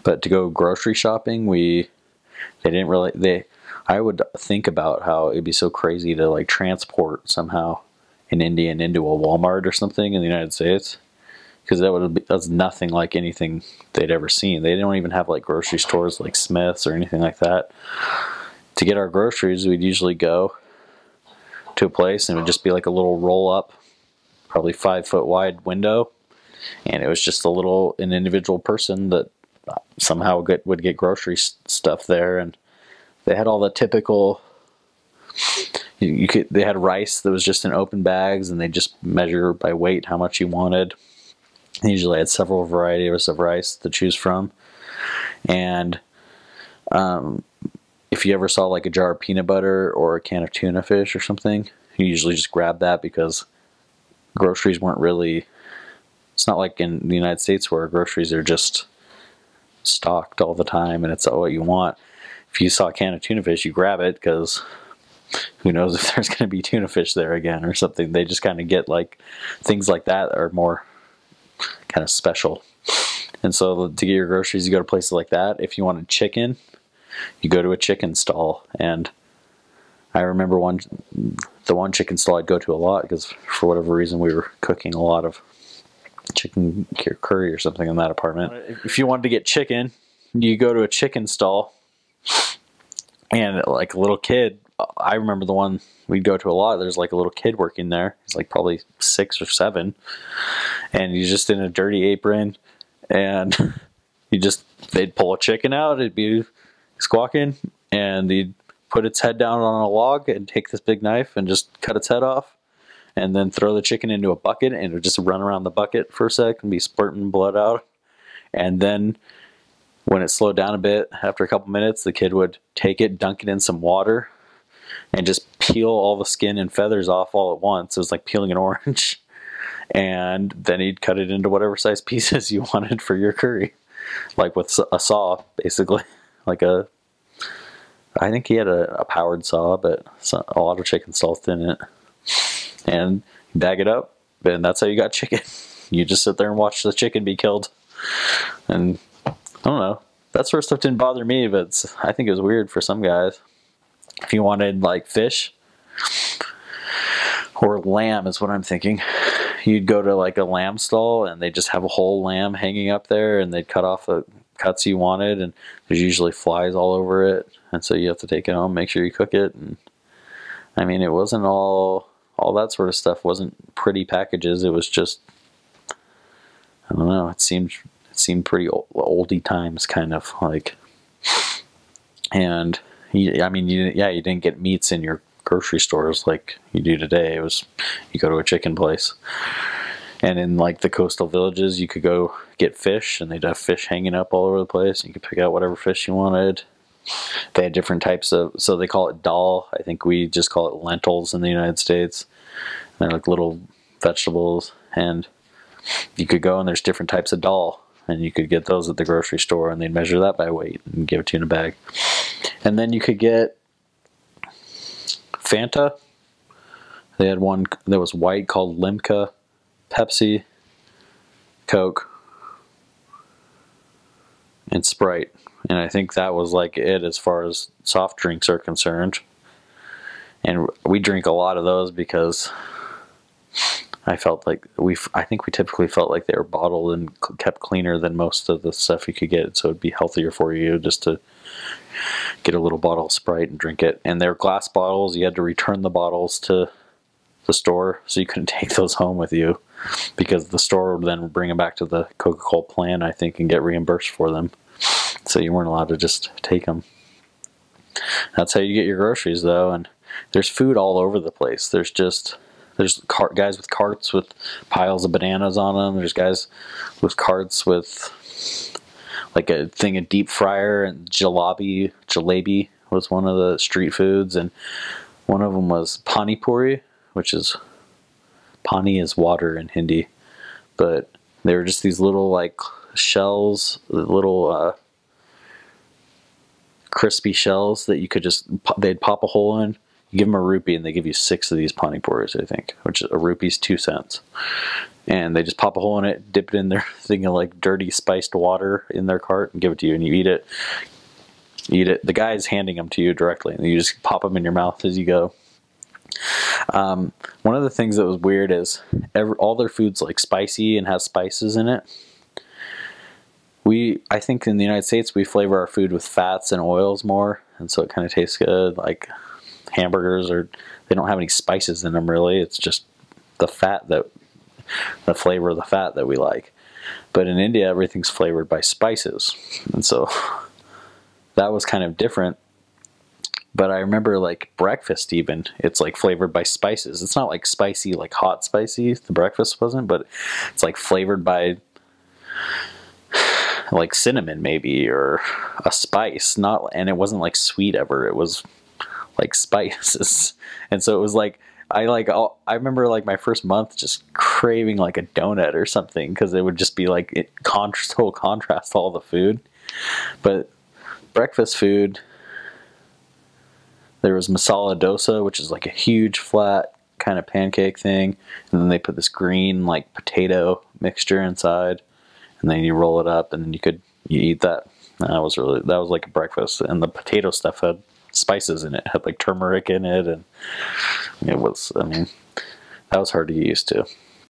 But to go grocery shopping, they didn't really I would think about how it'd be so crazy to like transport somehow an Indian into a Walmart or something in the United States, because that's nothing like anything they'd ever seen. They don't even have like grocery stores like Smith's or anything like that. To get our groceries, we'd usually go to a place and it would just be like a little roll up, probably 5-foot wide window, and it was just an individual person that somehow would get grocery stuff there. And they had all the typical, they had rice that was just in open bags, and they just measure by weight how much you wanted. They usually had several varieties of rice to choose from. And if you ever saw like a jar of peanut butter or a can of tuna fish or something, you usually just grab that, because groceries weren't really, it's not like in the United States where groceries are just stocked all the time and it's all what you want. If you saw a can of tuna fish, you grab it, because who knows if there's going to be tuna fish there again or something. They just kind of get like things like that are more kind of special. And so to get your groceries, you go to places like that. If you wanted chicken, you go to a chicken stall. And I remember the one chicken stall I'd go to a lot, because for whatever reason we were cooking a lot of chicken curry or something in that apartment. If you wanted to get chicken, you go to a chicken stall, and like a little kid, I remember the one we'd go to a lot, there's like a little kid working there. He's like probably 6 or 7, and he's just in a dirty apron, and they'd pull a chicken out, it'd be squawking, and he'd put its head down on a log and take this big knife and just cut its head off, and then throw the chicken into a bucket, and it would just run around the bucket for a sec and be splurting blood out. And then when it slowed down a bit, after a couple minutes, the kid would take it, dunk it in some water, and just peel all the skin and feathers off all at once. It was like peeling an orange. And then he'd cut it into whatever size pieces you wanted for your curry. Like with a saw, basically. I think he had a powered saw, but a lot of chicken stalls didn't. And you bag it up, and that's how you got chicken. You just sit there and watch the chicken be killed. And I don't know, that sort of stuff didn't bother me, but I think it was weird for some guys. If you wanted like fish or lamb is what I'm thinking, you'd go to like a lamb stall, and they just have a whole lamb hanging up there, and they'd cut off the cuts you wanted, and there's usually flies all over it, and so you have to take it home, make sure you cook it. And I mean, it wasn't all that sort of stuff wasn't pretty packages. It was just, I don't know, it seemed pretty oldie times, kind of like. And you didn't get meats in your grocery stores like you do today. It was, you go to a chicken place, and in like the coastal villages, you could go get fish, and they'd have fish hanging up all over the place. You could pick out whatever fish you wanted. They had different types of, so they call it dal. I think we just call it lentils in the United States. They're like little vegetables, and you could go and there's different types of dal, and you could get those at the grocery store, and they'd measure that by weight and give it to you in a bag. And then you could get Fanta. They had one that was white called Limca, Pepsi, Coke, and Sprite. And I think that was like it as far as soft drinks are concerned. And we drink a lot of those because I think we typically felt like they were bottled and kept cleaner than most of the stuff you could get, so it'd be healthier for you just to get a little bottle of Sprite and drink it. And they're glass bottles. You had to return the bottles to the store, so you couldn't take those home with you, because the store would then bring them back to the Coca-Cola plant, I think, and get reimbursed for them. So you weren't allowed to just take them. That's how you get your groceries, though. And there's food all over the place. There's guys with carts with piles of bananas on them. There's guys with carts with like a thing of deep fryer, and jalebi was one of the street foods, and one of them was pani puri, which is, pani is water in Hindi, but they were just these little like shells, little crispy shells that you could they'd pop a hole in. You give them a rupee and they give you 6 of these pani puris, I think, which a rupee's 2 cents. and they just pop a hole in it, dip it in their thing of like dirty spiced water in their cart, and give it to you, and you eat it. The guy's handing them to you directly, and you just pop them in your mouth as you go. One of the things that was weird is all their food's like spicy and has spices in it. I think in the United States we flavor our food with fats and oils more, and so it kind of tastes good. Like hamburgers, they don't have any spices in them really. It's just the flavor of the fat that we like. But in India, everything's flavored by spices, and so that was kind of different. But I remember like breakfast even, it's like flavored by spices. It's not like spicy, like hot spicy, the breakfast wasn't, but it's like flavored by like cinnamon maybe, or a spice, and it wasn't like sweet ever, it was like spices. And so it was like, I remember like my first month just craving like a donut or something, because it would just be like total contrast to all the food. But breakfast food, there was masala dosa, which is like a huge flat kind of pancake thing, and then they put this green like potato mixture inside, and then you roll it up, and then you eat that. And that was like a breakfast, and the potato stuff had spices in it, had like turmeric in it, and it was, I mean, that was hard to get used to.